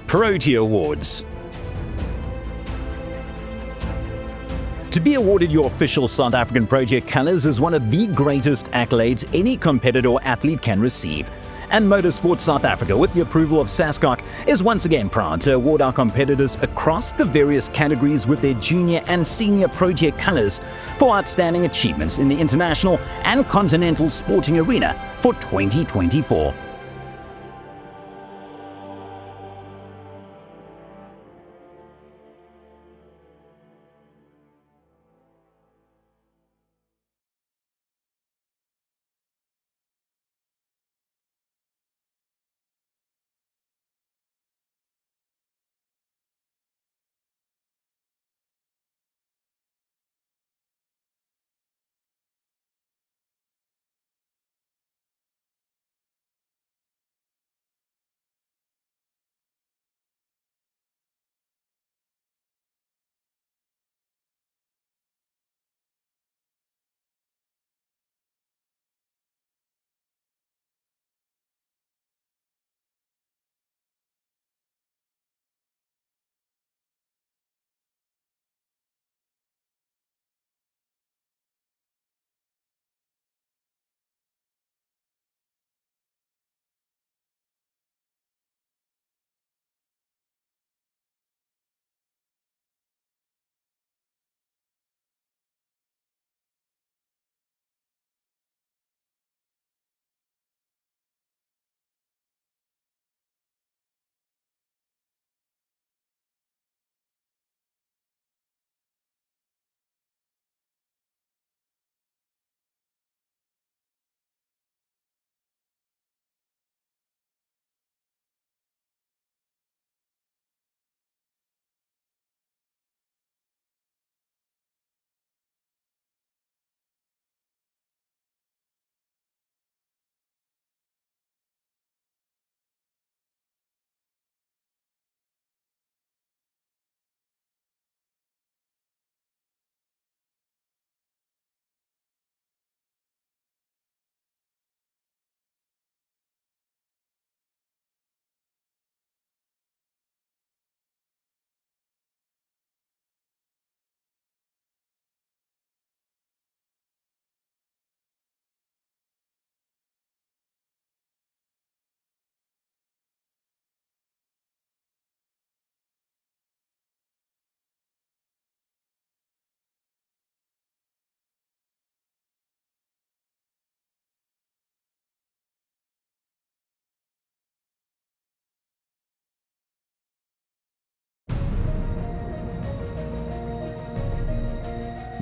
Protea Awards. To be awarded your official South African Protea colours is one of the greatest accolades any competitor or athlete can receive. And Motorsport South Africa, with the approval of SASCOC, is once again proud to award our competitors across the various categories with their junior and senior Protea colours for outstanding achievements in the international and continental sporting arena for 2024.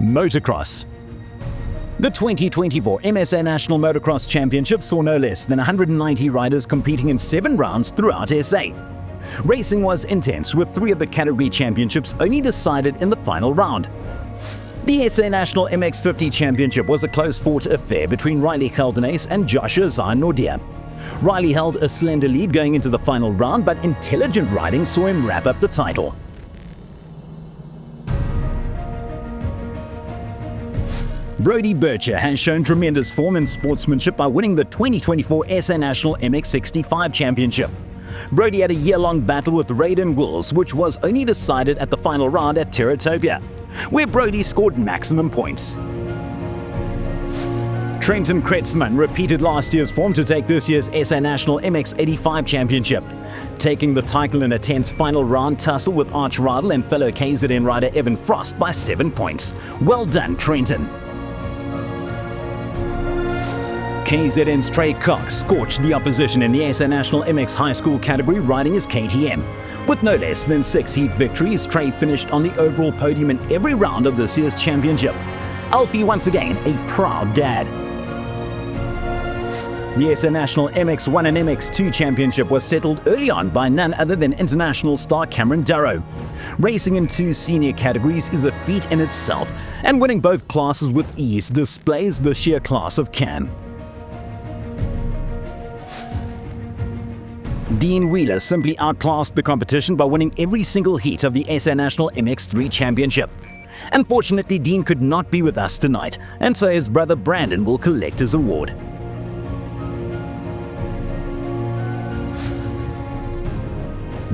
Motocross. The 2024 MSA National Motocross Championship saw no less than 190 riders competing in 7 rounds throughout SA. Racing was intense, with 3 of the category championships only decided in the final round. The SA National MX50 Championship was a close-fought affair between Riley Geldenhuys and Joshua Zayn-Nordia. Riley held a slender lead going into the final round, but intelligent riding saw him wrap up the title. Brodie Bircher has shown tremendous form and sportsmanship by winning the 2024 SA National MX65 Championship. Brodie had a year-long battle with Raiden Wills, which was only decided at the final round at Terratopia, where Brodie scored maximum points. Trenton Kretzmann repeated last year's form to take this year's SA National MX85 Championship, taking the title in a tense final round tussle with arch-rival and fellow KZN rider Evan Frost by 7 points. Well done, Trenton. KZN's Trey Cox scorched the opposition in the SA National MX High School category, riding his KTM. With no less than 6 heat victories, Trey finished on the overall podium in every round of this year's championship. Alfie, once again, a proud dad. The SA National MX1 and MX2 Championship was settled early on by none other than international star Cameron Darrow. Racing in 2 senior categories is a feat in itself, and winning both classes with ease displays the sheer class of Cam. Dean Wheeler simply outclassed the competition by winning every single heat of the SA National MX3 Championship. Unfortunately, Dean could not be with us tonight, and so his brother Brandon will collect his award.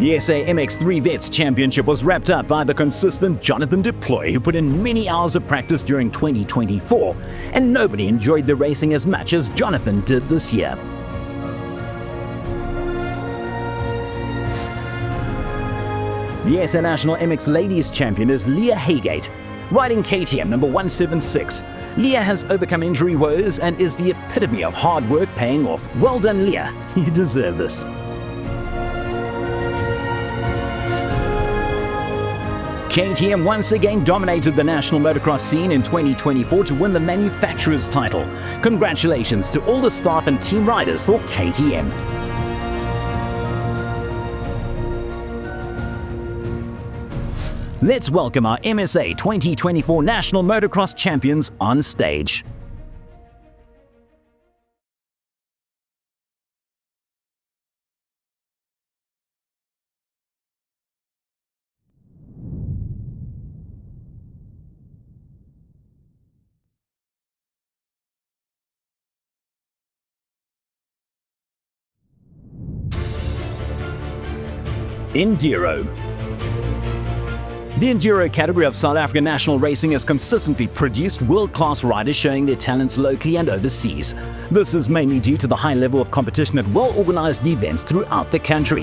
The SA MX3 Vets Championship was wrapped up by the consistent Jonathan du Plooy, who put in many hours of practice during 2024, and nobody enjoyed the racing as much as Jonathan did this year. The SA National MX Ladies Champion is Leah Haygate, riding KTM number 176. Leah has overcome injury woes and is the epitome of hard work paying off. Well done, Leah. You deserve this. KTM once again dominated the national motocross scene in 2024 to win the manufacturer's title. Congratulations to all the staff and team riders for KTM. Let's welcome our MSA 2024 National Motocross Champions on stage. Enduro. The Enduro category of South African national racing has consistently produced world-class riders showing their talents locally and overseas. This is mainly due to the high level of competition at well-organized events throughout the country.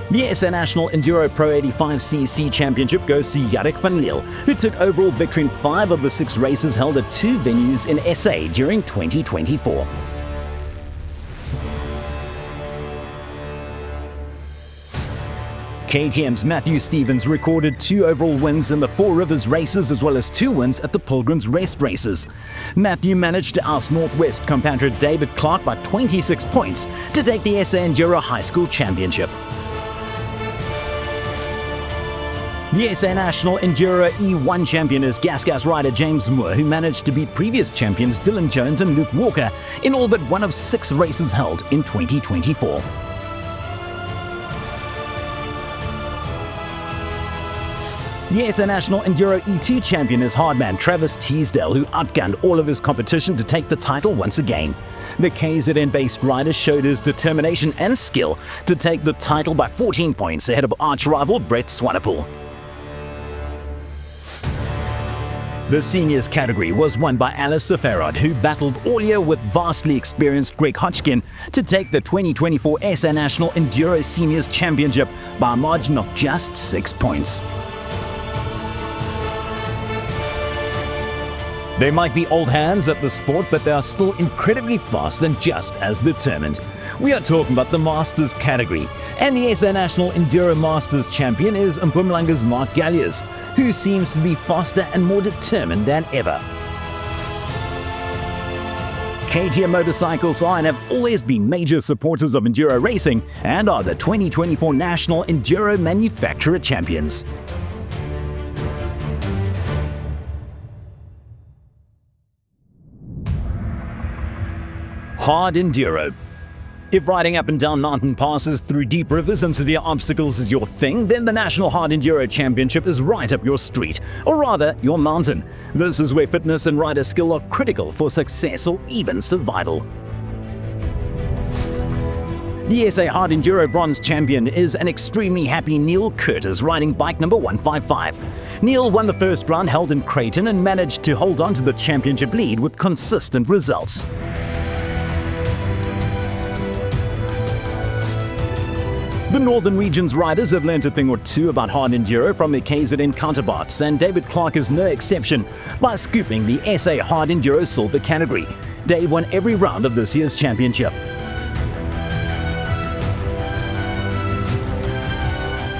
The SA National Enduro Pro 85cc Championship goes to Jarek van Liel, who took overall victory in 5 of the 6 races held at 2 venues in SA during 2024. KTM's Matthew Stevens recorded 2 overall wins in the Four Rivers races as well as 2 wins at the Pilgrim's Rest races. Matthew managed to oust Northwest compatriot David Clark by 26 points to take the SA Enduro High School Championship. The SA National Enduro E1 champion is Gas rider James Moore, who managed to beat previous champions Dylan Jones and Luke Walker in all but one of 6 races held in 2024. The SA National Enduro E2 champion is hardman Travis Teasdale, who outgunned all of his competition to take the title once again. The KZN-based rider showed his determination and skill to take the title by 14 points ahead of arch-rival Brett Swanepoel. The seniors category was won by Alistair Farrod, who battled all year with vastly experienced Greg Hodgkin to take the 2024 SA National Enduro Seniors Championship by a margin of just 6 points. They might be old hands at the sport, but they are still incredibly fast and just as determined. We are talking about the Masters category, and the SA National Enduro Masters champion is Mpumalanga's Mark Galliers, who seems to be faster and more determined than ever. KTM motorcycles are and have always been major supporters of enduro racing and are the 2024 National Enduro Manufacturer Champions. Hard Enduro. If riding up and down mountain passes through deep rivers and severe obstacles is your thing, then the National Hard Enduro Championship is right up your street, or rather, your mountain. This is where fitness and rider skill are critical for success or even survival. The SA Hard Enduro Bronze Champion is an extremely happy Neil Curtis riding bike number 155. Neil won the first round held in Creighton and managed to hold on to the championship lead with consistent results. The Northern Region's riders have learned a thing or two about hard enduro from their KZN counterparts, and David Clark is no exception by scooping the SA Hard Enduro Silver category. Dave won every round of this year's championship.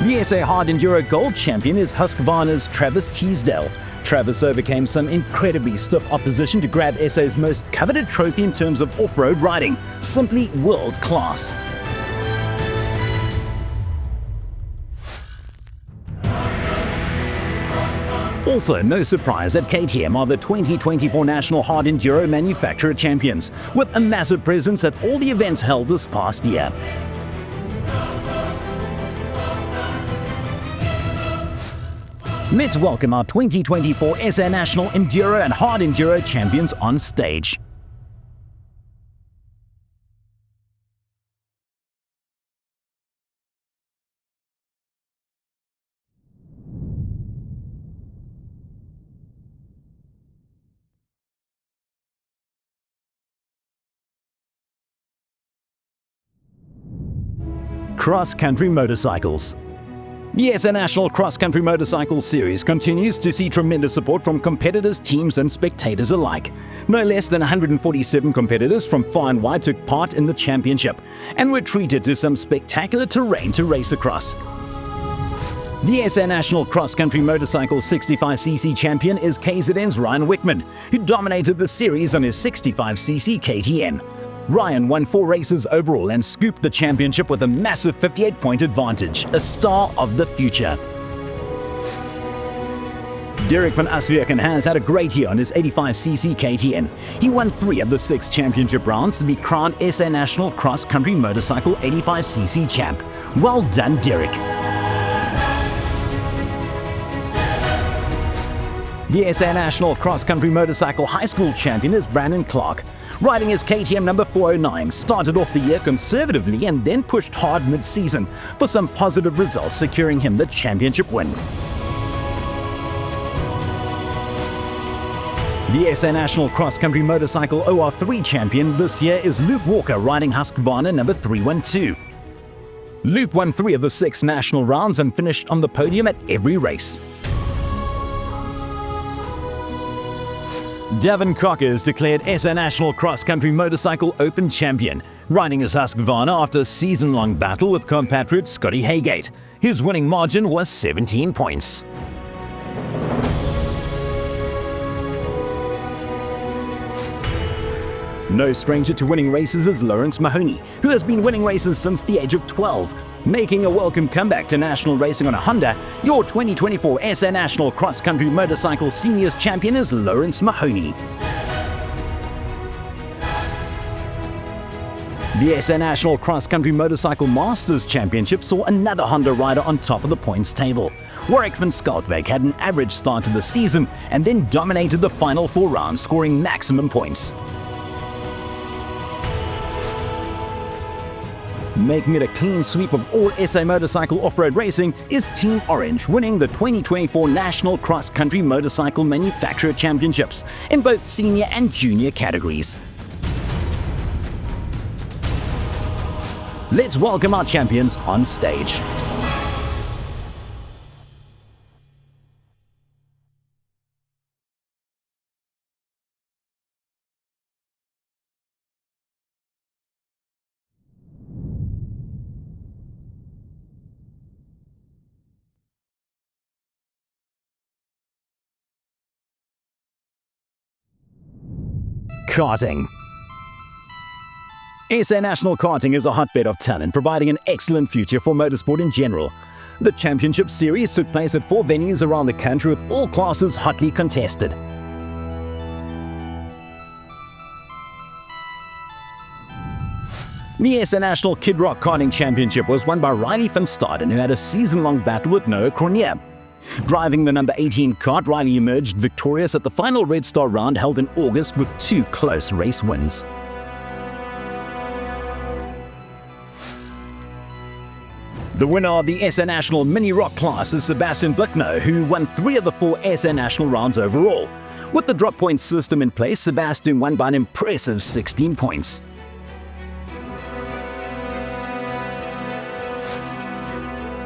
The SA Hard Enduro Gold Champion is Husqvarna's Travis Teasdale. Travis overcame some incredibly stiff opposition to grab SA's most coveted trophy in terms of off-road riding. Simply world class. Also, no surprise that KTM are the 2024 National Hard Enduro Manufacturer Champions, with a massive presence at all the events held this past year. Let's welcome our 2024 SA National Enduro and Hard Enduro Champions on stage. Cross-country motorcycles. The SA National Cross Country Motorcycle Series continues to see tremendous support from competitors, teams and spectators alike. No less than 147 competitors from far and wide took part in the championship and were treated to some spectacular terrain to race across. The SA National Cross Country Motorcycle 65cc champion is KZN's Ryan Wickman, who dominated the series on his 65cc KTM. Ryan won 4 races overall and scooped the championship with a massive 58-point advantage, a star of the future. Derek van Aswerken has had a great year on his 85cc KTM. He won 3 of the 6 championship rounds to be crowned SA National Cross Country Motorcycle 85cc champ. Well done, Derek. The SA National Cross Country Motorcycle High School champion is Brandon Clark. Riding his KTM number 409, started off the year conservatively and then pushed hard mid-season for some positive results, securing him the championship win. The SA National Cross Country Motorcycle OR3 champion this year is Luke Walker, riding Husqvarna number 312. Luke won 3 of the 6 national rounds and finished on the podium at every race. Davin Cocker is declared SA National Cross Country Motorcycle Open Champion, riding his Husqvarna after a season-long battle with compatriot Scotty Haygate. His winning margin was 17 points. No stranger to winning races is Lawrence Mahoney, who has been winning races since the age of 12. Making a welcome comeback to national racing on a Honda, your 2024 SA National Cross Country Motorcycle Seniors Champion is Lawrence Mahoney. The SA National Cross Country Motorcycle Masters Championship saw another Honda rider on top of the points table. Warwick van Schalkwyk had an average start to the season and then dominated the final 4 rounds, scoring maximum points. Making it a clean sweep of all SA motorcycle off-road racing is Team Orange, winning the 2024 National Cross Country Motorcycle Manufacturer Championships in both senior and junior categories. Let's welcome our champions on stage. Karting. SA National Karting is a hotbed of talent, providing an excellent future for motorsport in general. The championship series took place at 4 venues around the country, with all classes hotly contested. The SA National Kid Rock Karting Championship was won by Riley van Staden, who had a season-long battle with Noah Cronje. Driving the number 18 kart, Riley emerged victorious at the final Red Star round held in August with 2 close race wins. The winner of the SA National Mini Rock class is Sebastian Blickner, who won 3 of the 4 SA National rounds overall. With the drop point system in place, Sebastian won by an impressive 16 points.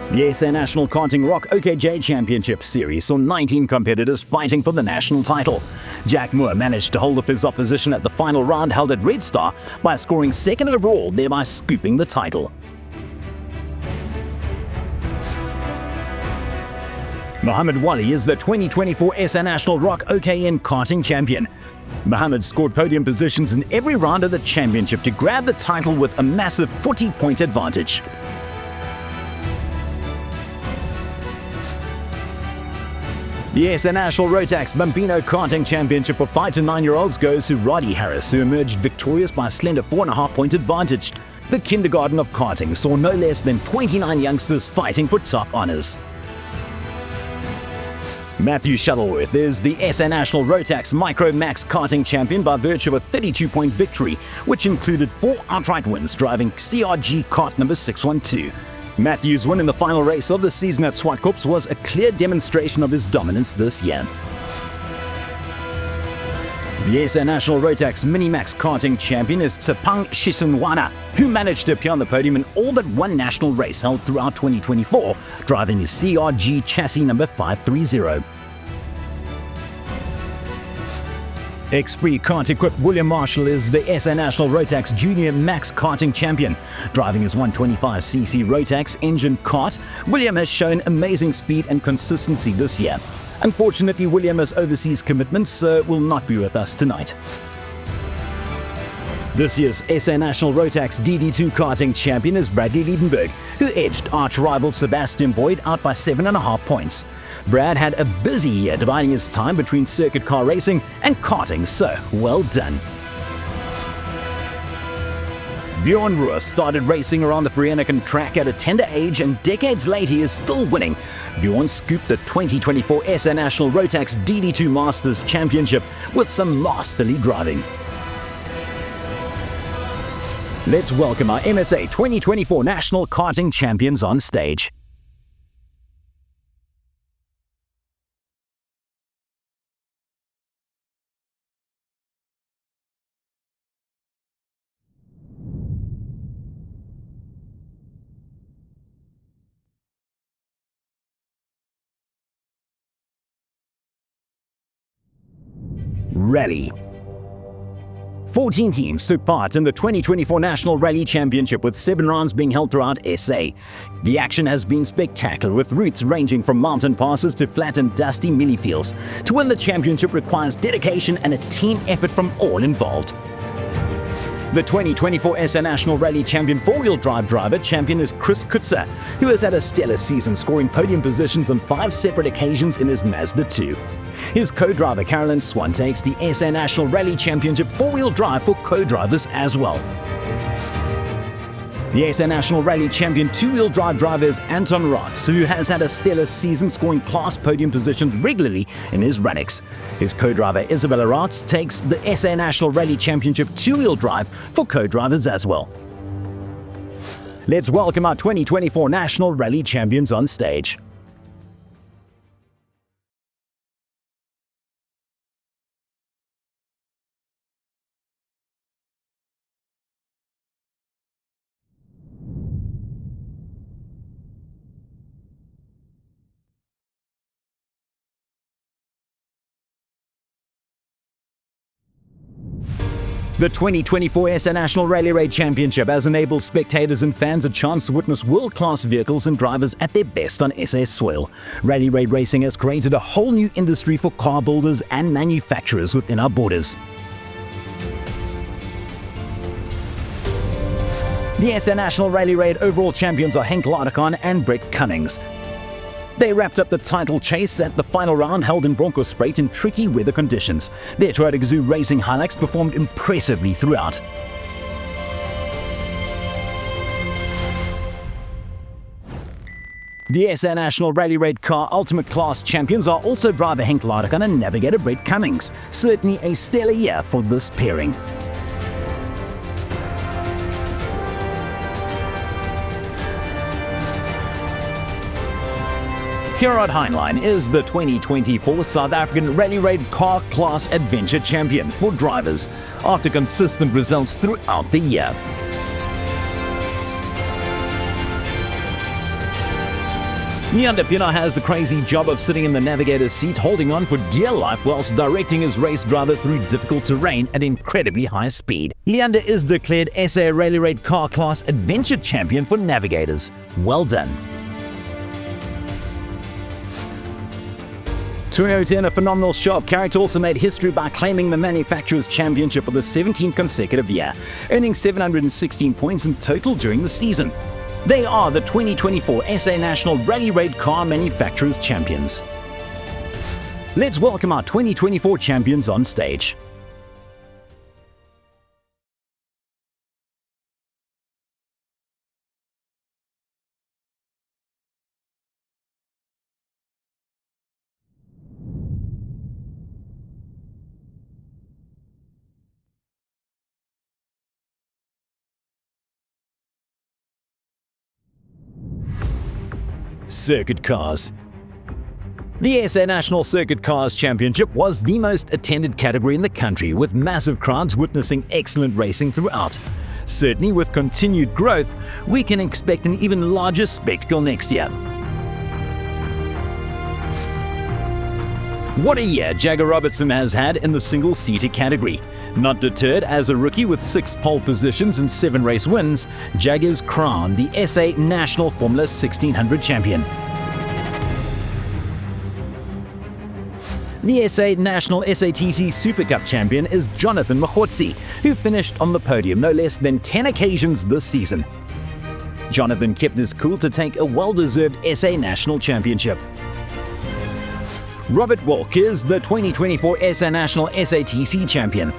The SA National Karting Rock OKJ Championship Series saw 19 competitors fighting for the national title. Jack Moore managed to hold off his opposition at the final round held at Red Star by scoring 2nd overall, thereby scooping the title. Mohammed Wali is the 2024 SA National Rock OKN Karting Champion. Mohammed scored podium positions in every round of the championship to grab the title with a massive 40-point advantage. The SA National Rotax Bambino Karting Championship for 5 to 9-year-olds goes to Roddy Harris, who emerged victorious by a slender 4.5-point advantage. The kindergarten of karting saw no less than 29 youngsters fighting for top honors. Matthew Shuttleworth is the SA National Rotax Micro Max Karting Champion by virtue of a 32-point victory, which included 4 outright wins driving CRG kart number 612. Matthew's win in the final race of the season at Zwartkops was a clear demonstration of his dominance this year. The SA National Rotax Minimax karting champion is Tsepang Shisunwana, who managed to appear on the podium in all but one national race held throughout 2024, driving his CRG chassis number 530. Ex-Prix kart-equipped William Marshall is the SA National Rotax Junior Max karting champion. Driving his 125cc Rotax engine kart, William has shown amazing speed and consistency this year. Unfortunately, William has overseas commitments, so will not be with us tonight. This year's SA National Rotax DD2 karting champion is Bradley Liebenberg, who edged arch-rival Sebastian Boyd out by 7.5 points. Brad had a busy year dividing his time between circuit car racing and karting, so well done. Bjorn Roos started racing around the Vereeniging track at a tender age, and decades later he is still winning. Bjorn scooped the 2024 SA National Rotax DD2 Masters Championship with some masterly driving. Let's welcome our MSA 2024 National Karting Champions on stage. Rally. 14 teams took part in the 2024 National Rally Championship, with 7 rounds being held throughout SA. The action has been spectacular, with routes ranging from mountain passes to flat and dusty mini-fields. To win the championship requires dedication and a team effort from all involved. The 2024 SA National Rally Champion 4-wheel drive driver champion is Chris Kutzer, who has had a stellar season, scoring podium positions on 5 separate occasions in his Mazda 2. His co-driver Carolyn Swan takes the SA National Rally Championship 4-wheel drive for co-drivers as well. The SA National Rally Champion 2-wheel drive driver is Anton Ratz, who has had a stellar season, scoring class podium positions regularly in his Ranix. His co-driver Isabella Ratz takes the SA National Rally Championship 2-wheel drive for co-drivers as well. Let's welcome our 2024 National Rally Champions on stage. The 2024 SA National Rally Raid Championship has enabled spectators and fans a chance to witness world-class vehicles and drivers at their best on SA soil. Rally Raid racing has created a whole new industry for car builders and manufacturers within our borders. The SA National Rally Raid overall champions are Henk Ladekan and Brett Cummings. They wrapped up the title chase at the final round held in Bronkhorstspruit in tricky weather conditions. Their Toyota Gazoo Racing Hilux performed impressively throughout. The SA National Rally Raid Car Ultimate Class champions are also driver Henk Ladekan and navigator Brett Cummings. Certainly a stellar year for this pairing. Gerard Heinlein is the 2024 South African Rally Raid Car Class Adventure Champion for drivers, after consistent results throughout the year. Leander Pienaar has the crazy job of sitting in the navigator's seat, holding on for dear life whilst directing his race driver through difficult terrain at incredibly high speed. Leander is declared SA Rally Raid Car Class Adventure Champion for navigators. Well done. Toyota, in a phenomenal show of character, also made history by claiming the Manufacturers' Championship for the 17th consecutive year, earning 716 points in total during the season. They are the 2024 SA National Rally Raid Car Manufacturers' Champions. Let's welcome our 2024 champions on stage. Circuit cars. The SA National Circuit Cars Championship was the most attended category in the country, with massive crowds witnessing excellent racing throughout. Certainly, with continued growth, we can expect an even larger spectacle next year. What a year Jagger Robertson has had in the single-seater category. Not deterred as a rookie with 6 pole positions and 7 race wins, Jagger's crowned the SA National Formula 1600 champion. The SA National SATC Super Cup champion is Jonathan Mokgotsi, who finished on the podium no less than 10 occasions this season. Jonathan kept his cool to take a well-deserved SA National Championship. Robert Walk is the 2024 SA National SATC champion.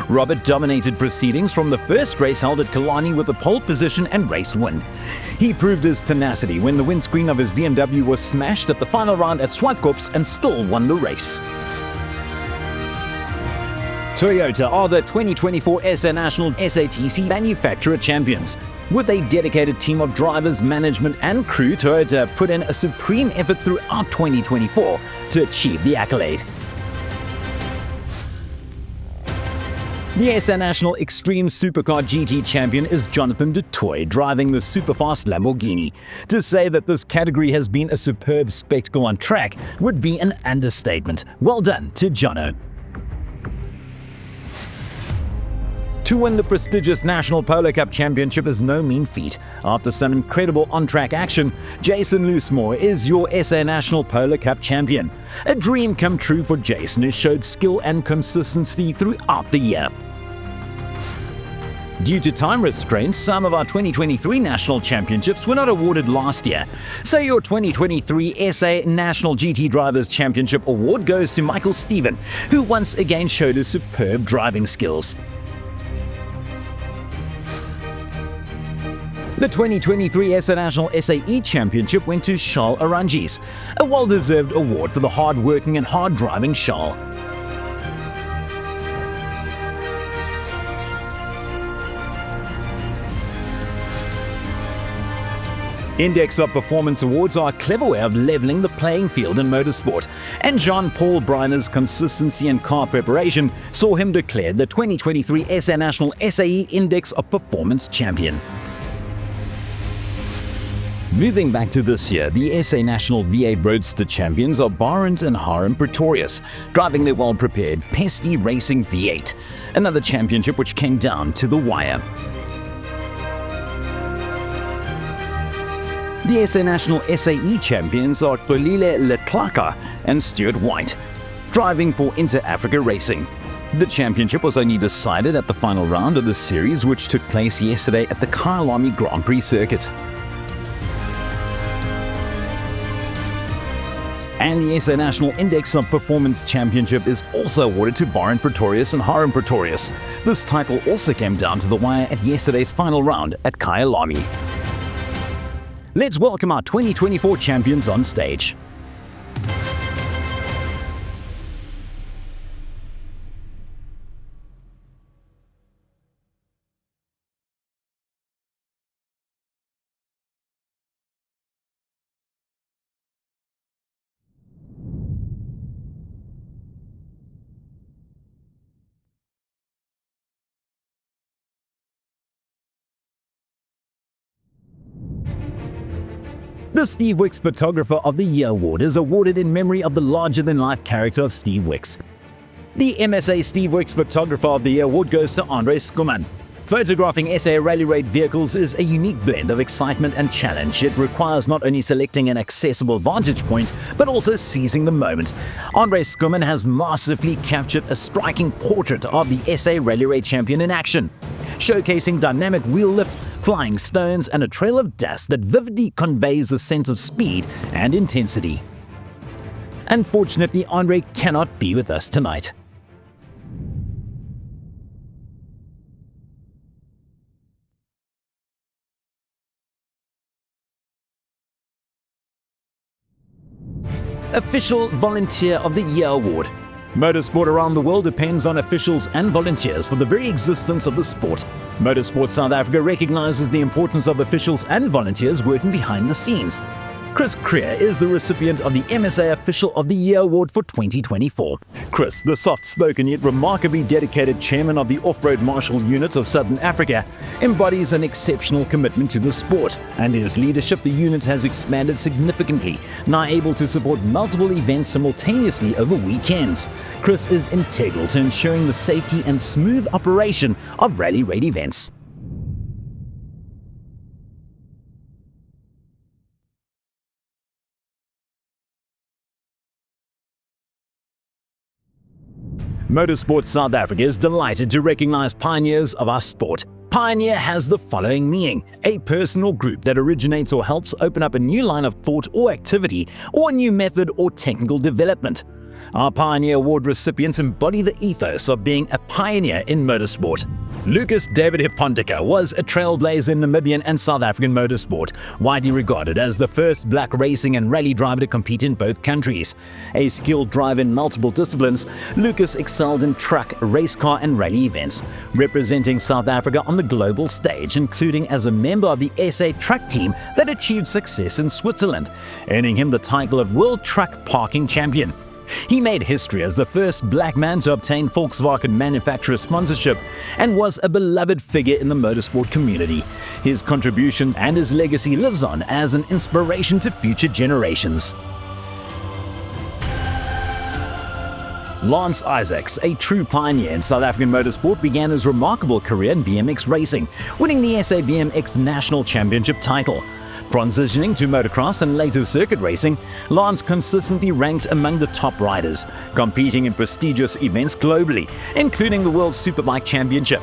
Robert dominated proceedings from the first race held at Killarney with a pole position and race win. He proved his tenacity when the windscreen of his BMW was smashed at the final round at Zwartkops and still won the race. Toyota are the 2024 SA National SATC manufacturer champions. With a dedicated team of drivers, management and crew, Toyota put in a supreme effort throughout 2024 to achieve the accolade. The SA National Extreme Supercar GT champion is Jonathan du Toit, driving the superfast Lamborghini. To say that this category has been a superb spectacle on track would be an understatement. Well done to Jono. To win the prestigious National Polo Cup Championship is no mean feat. After some incredible on-track action, Jason Loosemore is your SA National Polo Cup champion. A dream come true for Jason, who showed skill and consistency throughout the year. Due to time restraints, some of our 2023 national championships were not awarded last year. So your 2023 SA National GT Drivers Championship award goes to Michael Stephen, who once again showed his superb driving skills. The 2023 SA National SAE Championship went to Charles Arangis, a well-deserved award for the hard-working and hard-driving Charles. Index of Performance Awards are a clever way of leveling the playing field in motorsport, and Jean-Paul Breiner's consistency in car preparation saw him declared the 2023 SA National SAE Index of Performance Champion. Moving back to this year, the SA National V8 Roadster champions are Barend and Harem Pretorius, driving their well-prepared Pesty Racing V8, another championship which came down to the wire. The SA National SAE champions are Polile Letlaka and Stuart White, driving for Inter-Africa Racing. The championship was only decided at the final round of the series, which took place yesterday at the Kyalami Grand Prix circuit. And the SA National Index of Performance Championship is also awarded to Barend Pretorius and Harem Pretorius. This title also came down to the wire at yesterday's final round at Kyalami. Let's welcome our 2024 champions on stage. The Steve Wicks Photographer of the Year award is awarded in memory of the larger-than-life character of Steve Wicks. The MSA Steve Wicks Photographer of the Year award goes to Andre Skuman. Photographing SA Rally Raid vehicles is a unique blend of excitement and challenge. It requires not only selecting an accessible vantage point, but also seizing the moment. Andre Skuman has masterfully captured a striking portrait of the SA Rally Raid champion in action, showcasing dynamic wheel lift, flying stones, and a trail of dust that vividly conveys a sense of speed and intensity. Unfortunately, Andre cannot be with us tonight. Official Volunteer of the Year Award. Motorsport around the world depends on officials and volunteers for the very existence of the sport. Motorsport South Africa recognizes the importance of officials and volunteers working behind the scenes. Chris Creer is the recipient of the MSA Official of the Year Award for 2024. Chris, the soft-spoken yet remarkably dedicated chairman of the Off-Road Marshal Unit of Southern Africa, embodies an exceptional commitment to the sport. Under his leadership, the unit has expanded significantly, now able to support multiple events simultaneously over weekends. Chris is integral to ensuring the safety and smooth operation of rally raid events. Motorsport South Africa is delighted to recognize pioneers of our sport. Pioneer has the following meaning: a person or group that originates or helps open up a new line of thought or activity, or a new method or technical development. Our Pioneer Award recipients embody the ethos of being a pioneer in motorsport. Lucas David Hippondica was a trailblazer in Namibian and South African motorsport, widely regarded as the first black racing and rally driver to compete in both countries. A skilled driver in multiple disciplines, Lucas excelled in truck, race car and rally events, representing South Africa on the global stage, including as a member of the SA truck team that achieved success in Switzerland, earning him the title of World Truck Parking Champion. He made history as the first black man to obtain Volkswagen manufacturer sponsorship and was a beloved figure in the motorsport community. His contributions and his legacy lives on as an inspiration to future generations. Lance Isaacs, a true pioneer in South African motorsport, began his remarkable career in BMX racing, winning the SA BMX National Championship title. Transitioning to motocross and later circuit racing, Lance consistently ranked among the top riders, competing in prestigious events globally, including the World Superbike Championship.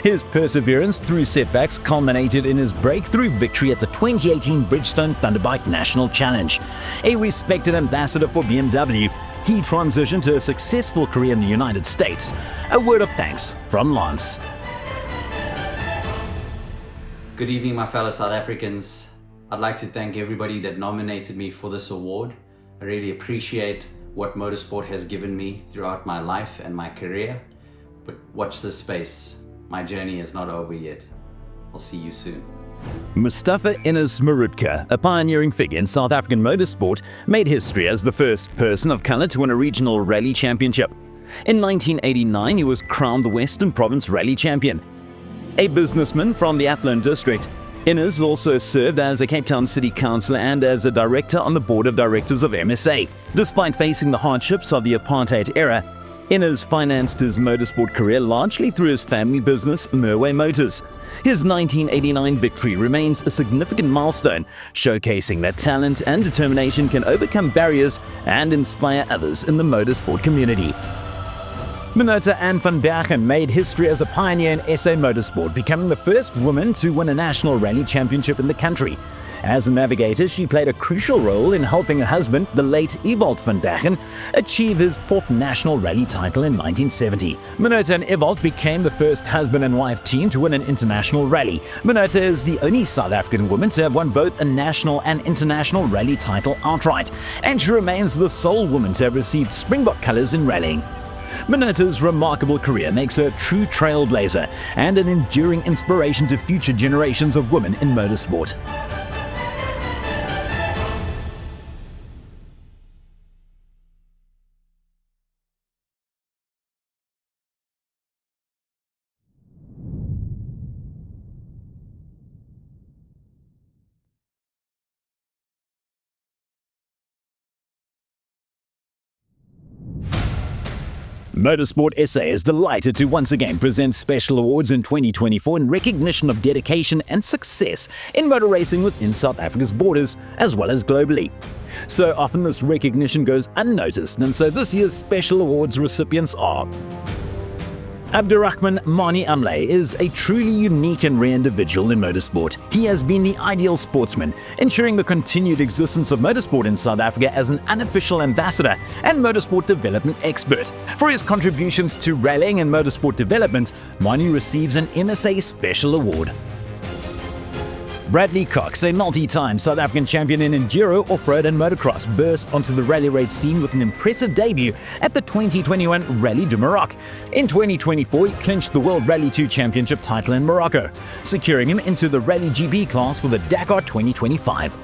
His perseverance through setbacks culminated in his breakthrough victory at the 2018 Bridgestone Thunderbike National Challenge. A respected ambassador for BMW, he transitioned to a successful career in the United States. A word of thanks from Lance. Good evening, my fellow South Africans. I'd like to thank everybody that nominated me for this award. I really appreciate what motorsport has given me throughout my life and my career. But watch this space. My journey is not over yet. I'll see you soon. Mustafa Enes Marutka, a pioneering figure in South African motorsport, made history as the first person of color to win a regional rally championship. In 1989, he was crowned the Western Province Rally Champion. A businessman from the Athlone district, Enes also served as a Cape Town City Councillor and as a director on the board of directors of MSA. Despite facing the hardships of the apartheid era, Enes financed his motorsport career largely through his family business, Merway Motors. His 1989 victory remains a significant milestone, showcasing that talent and determination can overcome barriers and inspire others in the motorsport community. Minota Ann van Bergen made history as a pioneer in SA motorsport, becoming the first woman to win a national rally championship in the country. As a navigator, she played a crucial role in helping her husband, the late Ewald van Bergen, achieve his fourth national rally title in 1970. Minota and Ewald became the first husband and wife team to win an international rally. Minota is the only South African woman to have won both a national and international rally title outright, and she remains the sole woman to have received Springbok colours in rallying. Minota's remarkable career makes her a true trailblazer and an enduring inspiration to future generations of women in motorsport. Motorsport SA is delighted to once again present special awards in 2024 in recognition of dedication and success in motor racing within South Africa's borders, as well as globally. So often this recognition goes unnoticed, and so this year's special awards recipients are: Abdurrahman Mani Amle is a truly unique and rare individual in motorsport. He has been the ideal sportsman, ensuring the continued existence of motorsport in South Africa as an unofficial ambassador and motorsport development expert. For his contributions to rallying and motorsport development, Mani receives an MSA Special Award. Bradley Cox, a multi-time South African champion in enduro, off-road and motocross, burst onto the rally raid scene with an impressive debut at the 2021 Rally du Maroc. In 2024, he clinched the World Rally 2 Championship title in Morocco, securing him into the Rally GP class for the Dakar 2025.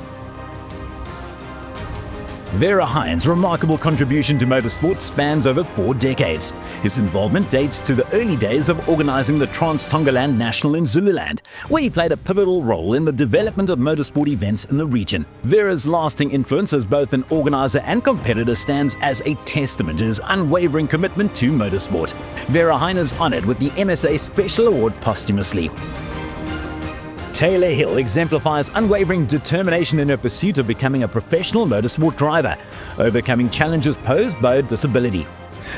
Vera Hines' remarkable contribution to motorsport spans over 4 decades. His involvement dates to the early days of organizing the Trans-Tongaland National in Zululand, where he played a pivotal role in the development of motorsport events in the region. Vera's lasting influence as both an organizer and competitor stands as a testament to his unwavering commitment to motorsport. Vera Hines is honored with the MSA Special Award posthumously. Taylor Hill exemplifies unwavering determination in her pursuit of becoming a professional motorsport driver, overcoming challenges posed by her disability.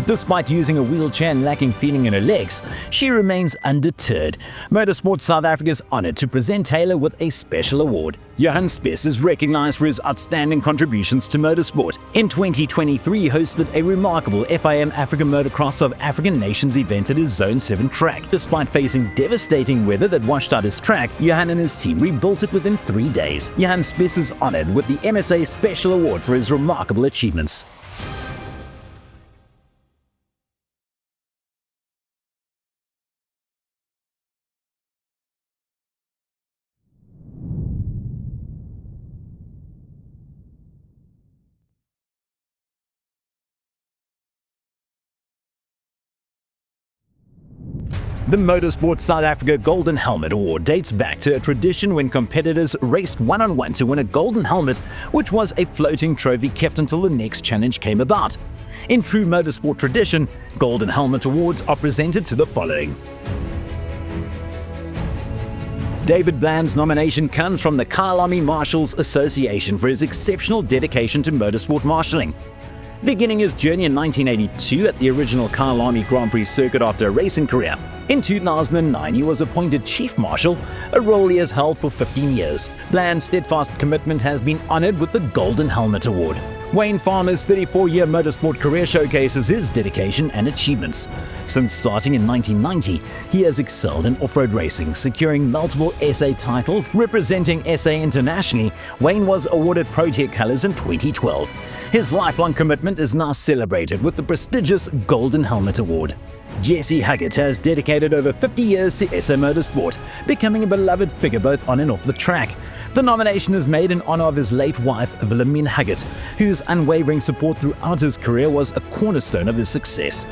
Despite using a wheelchair and lacking feeling in her legs, she remains undeterred. Motorsport South Africa is honored to present Taylor with a special award. Johan Spies is recognized for his outstanding contributions to motorsport. In 2023, he hosted a remarkable FIM Africa Motocross of African Nations event at his Zone 7 track. Despite facing devastating weather that washed out his track, Johan and his team rebuilt it within 3 days. Johan Spies is honored with the MSA Special Award for his remarkable achievements. The Motorsport South Africa Golden Helmet Award dates back to a tradition when competitors raced one-on-one to win a golden helmet, which was a floating trophy kept until the next challenge came about. In true motorsport tradition, Golden Helmet Awards are presented to the following. David Bland's nomination comes from the Kyalami Marshals Association for his exceptional dedication to motorsport marshalling. Beginning his journey in 1982 at the original Kyalami Grand Prix circuit after a racing career, in 2009 he was appointed Chief Marshal, a role he has held for 15 years. Bland's steadfast commitment has been honored with the Golden Helmet Award. Wayne Farmer's 34-year motorsport career showcases his dedication and achievements. Since starting in 1990, he has excelled in off-road racing, securing multiple SA titles. Representing SA internationally, Wayne was awarded Protea Colors in 2012. His lifelong commitment is now celebrated with the prestigious Golden Helmet Award. Jesse Huggett has dedicated over 50 years to SA Motorsport, becoming a beloved figure both on and off the track. The nomination is made in honor of his late wife, Wilhelmine Huggett, whose unwavering support throughout his career was a cornerstone of his success.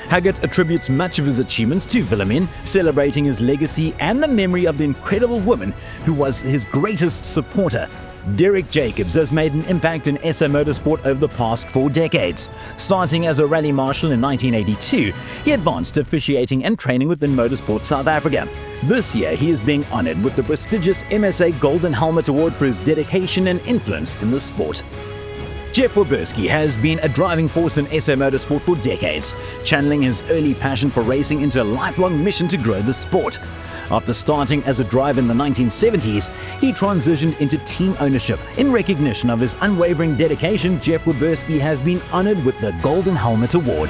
Huggett attributes much of his achievements to Wilhelmine, celebrating his legacy and the memory of the incredible woman who was his greatest supporter. Derek Jacobs has made an impact in SA Motorsport over the past 4 decades. Starting as a rally marshal in 1982, he advanced to officiating and training within Motorsport South Africa. This year, he is being honored with the prestigious MSA Golden Helmet Award for his dedication and influence in the sport. Jeff Wieberski has been a driving force in SA Motorsport for decades, channeling his early passion for racing into a lifelong mission to grow the sport. After starting as a driver in the 1970s, he transitioned into team ownership. In recognition of his unwavering dedication, Jeff Wieberski has been honored with the Golden Helmet Award.